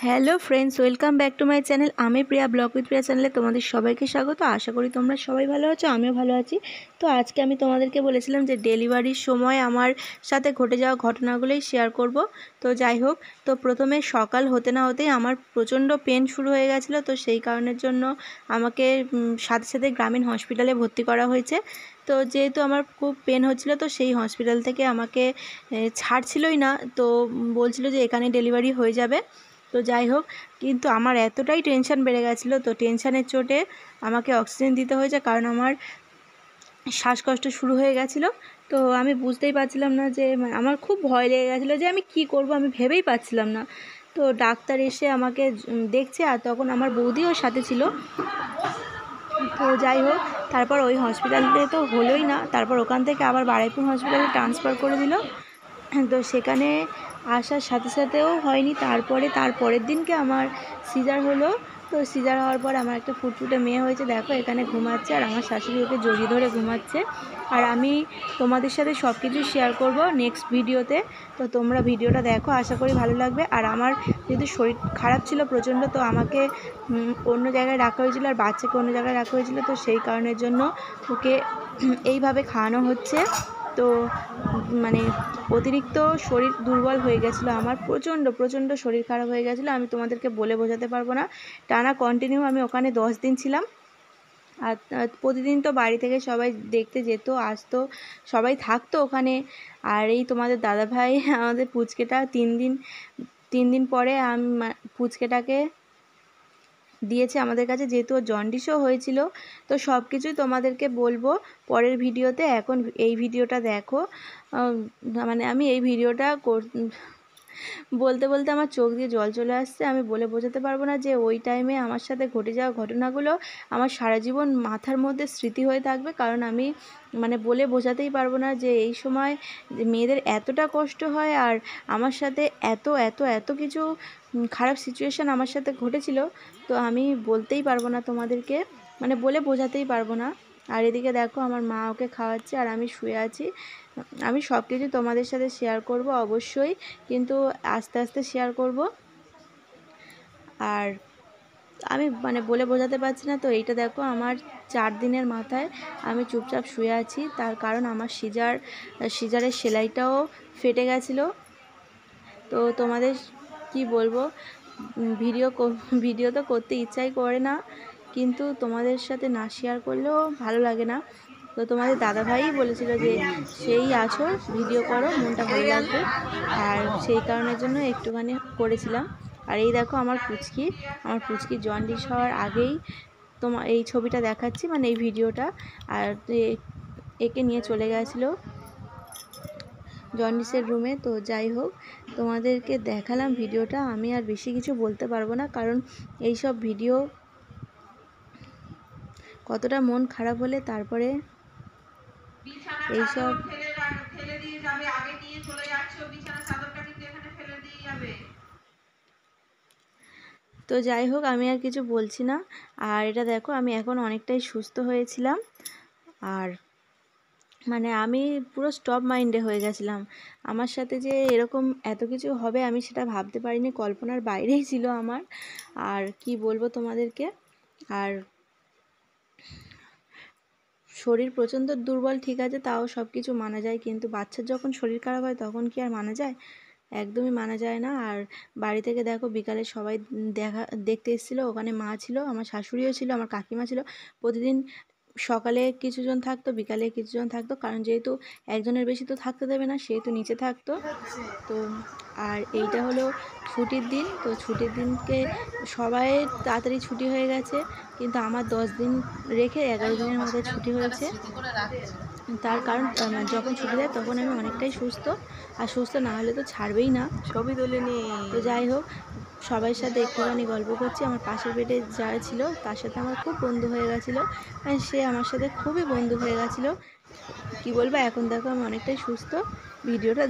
Hello friends, welcome back to my channel. আমি প্রিয়া, blog with প্রিয়া চ্যানেলে তোমাদের সবাইকে স্বাগত। আশা করি তোমরা সবাই ভালো আছো, আমিও ভালো আছি। তো আজকে আমি তোমাদেরকে বলেছিলাম যে ডেলিভারির সময় আমার সাথে ঘটে যাওয়া ঘটনাগুলোই শেয়ার করব। তো যাই হোক, তো প্রথমে সকাল হতে না হতেই আমার প্রচণ্ড পেন শুরু হয়ে গেছিলো। তো সেই কারণের জন্য আমাকে সাথে সাথে গ্রামীণ হসপিটালে ভর্তি করা হয়েছে। তো যেহেতু আমার খুব পেন হচ্ছিলো, তো সেই হসপিটাল থেকে আমাকে ছাড়ছিলই না। তো বলছিল যে এখানে ডেলিভারি হয়ে যাবে। তো যাই হোক, কিন্তু আমার এতটাই টেনশান বেড়ে গেছিলো, তো টেনশানের চোটে আমাকে অক্সিজেন দিতে হয়েছে, কারণ আমার শ্বাসকষ্ট শুরু হয়ে গেছিলো। তো আমি বুঝতেই পারছিলাম না যে আমার খুব ভয় লেগে গেছিলো যে আমি কি করব, আমি ভেবেই পাচ্ছিলাম না। তো ডাক্তার এসে আমাকে দেখছে, আর তখন আমার বৌদিও সাথে ছিল। তো যাই হোক, তারপর ওই হসপিটালে তো হলোই না, তারপর ওখান থেকে আবার বারুইপুর হসপিটালে ট্রান্সফার করে দিল। তো সেখানে আসার সাথে সাথেও হয়নি, তার পরের দিনকে আমার সিজার হলো। তো সিজার হওয়ার পর আমার একটা ফুটফুটে মেয়ে হয়েছে, দেখো এখানে ঘুমাচ্ছে, আর আমার শাশুড়ি ওকে জড়িয়ে ধরে ঘুমাচ্ছে। আর আমি তোমাদের সাথে সব কিছু শেয়ার করব নেক্সট ভিডিওতে। তো তোমরা ভিডিওটা দেখো, আশা করি ভালো লাগবে। আর আমার যেহেতু শরীর খারাপ ছিল প্রচণ্ড, তো আমাকে অন্য জায়গায় রাখা হয়েছিল, আর বাচ্চাকে অন্য জায়গায় রাখা হয়েছিল। তো সেই কারণের জন্য ওকে এইভাবে খাওয়ানো হচ্ছে। তো মানে অতিরিক্ত শরীর দুর্বল হয়ে গেছিলো আমার, প্রচণ্ড শরীর খারাপ হয়ে গেছিলো, আমি তোমাদেরকে বলে বোঝাতে পারবো না। টানা কন্টিনিউ আমি ওখানে 10 দিন ছিলাম। আর প্রতিদিন তো বাড়ি থেকে সবাই দেখতে যেত, আসতো, সবাই থাকতো ওখানে। আর এই তোমাদের দাদাভাই আমাদের পুচকেটা 3 দিন পরে আমি পুচকেটাকে দিয়েছে আমাদের কাছে, যেহেতু জন্ডিসও হয়েছিল। তো সব কিছুই তোমাদেরকে বলবো পরের ভিডিওতে। এখন এই ভিডিওটা দেখো। মানে আমি এই ভিডিওটা বলতে বলতে আমার চোখ দিয়ে জল চলে আসছে। আমি বলে বোঝাতে পারবো না যে ওই টাইমে আমার সাথে ঘটে যাওয়া ঘটনাগুলো আমার সারা জীবন মাথার মধ্যে স্মৃতি হয়ে থাকবে। কারণ আমি মানে বলে বোঝাতেই পারবো না যে এই সময় মেয়েদের এতটা কষ্ট হয়, আর আমার সাথে এত এত এত কিছু খারাপ সিচুয়েশান আমার সাথে ঘটেছিল। তো আমি বলতেই পারবো না তোমাদেরকে, মানে বলে বোঝাতেই পারবো না। আর এদিকে দেখো আমার মা ওকে খাওয়াচ্ছে, আর আমি শুয়ে আছি। আমি সব কিছু তোমাদের সাথে শেয়ার করব অবশ্যই, কিন্তু আস্তে আস্তে শেয়ার করব। আর আমি মানে বলে বোঝাতে পারছি না। তো এইটা দেখো, আমার 4 দিনের মাথায় আমি চুপচাপ শুয়ে আছি, তার কারণ আমার সিজারের সেলাইটাও ফেটে গেছিলো। তো তোমাদের কি বলবো, ভিডিও তো করতে ইচ্ছাই করে না, কিন্তু তোমাদের সাথে না শেয়ার করলেও ভালো লাগে না। তো তোমাদের দাদাভাই বলেছিল যে সেই আছো, ভিডিও করো, মনটা ভালো লাগবে। আর সেই কারণের জন্য একটুখানি করেছিলাম। আর এই দেখো আমার পুচকি জন্ডিস হওয়ার আগেই তোমার এই ছবিটা দেখাচ্ছি, মানে এই ভিডিওটা। আর একে নিয়ে চলে গেছিলো জন্ডিসের রুমে। তো যাই হোক, তোমাদেরকে দেখালাম ভিডিওটা। আমি আর বেশি কিছু বলতে পারবো না, কারণ এই সব ভিডিও কতটা মন খারাপ হলে তারপরে এইসব। তো যাই হোক, আমি আর কিছু বলছি না। আর এটা দেখো, আমি এখন অনেকটাই সুস্থ হয়েছিলাম। আর মানে আমি পুরো স্টপ মাইন্ডে হয়ে গেছিলাম। আমার সাথে যে এরকম এত কিছু হবে আমি সেটা ভাবতে পারিনি, কল্পনার বাইরেই ছিল আমার। আর কি বলবো তোমাদেরকে। আর শরীর প্রচণ্ড দুর্বল, ঠিক আছে, তাও সব কিছু মানা যায়, কিন্তু বাচ্চার যখন শরীর খারাপ হয় তখন কি আর মানা যায়? একদমই মানা যায় না। আর বাড়ি থেকে দেখো বিকালে সবাই দেখতে এসেছিলো, ওখানে মা ছিল, আমার শাশুড়িও ছিল, আমার কাকিমা ছিল। প্রতিদিন সকালে কিছুজন থাকতো, বিকালে কিছুজন থাকতো, কারণ যেহেতু একজনের বেশি তো থাকতে দেবে না, সেহেতু নিচে থাকতো। তো আর এইটা হলো ছুটির দিন। তো ছুটির দিনকে সবাই তাড়াতাড়ি ছুটি হয়ে গেছে, কিন্তু আমার 10 দিন রেখে 11 দিনের মাথায় ছুটি হয়েছে। তার কারণ যখন ছুটি দেয় তখন আমি অনেকটাই সুস্থ, আর সুস্থ না হলে তো ছাড়বেই না। ছবি তুলে নি। তো যাই হোক, সবাই সাথে একটুখানি গল্প করছি। আমার পাশের বেডে যারা ছিল তার সাথে আমার খুব বন্ধু হয়ে গেছিলো, সে আমার সাথে খুবই বন্ধু হয়ে গেছিলো। কি বলবো, এখন দেখো আমি অনেকটাই সুস্থ। ভিডিওটা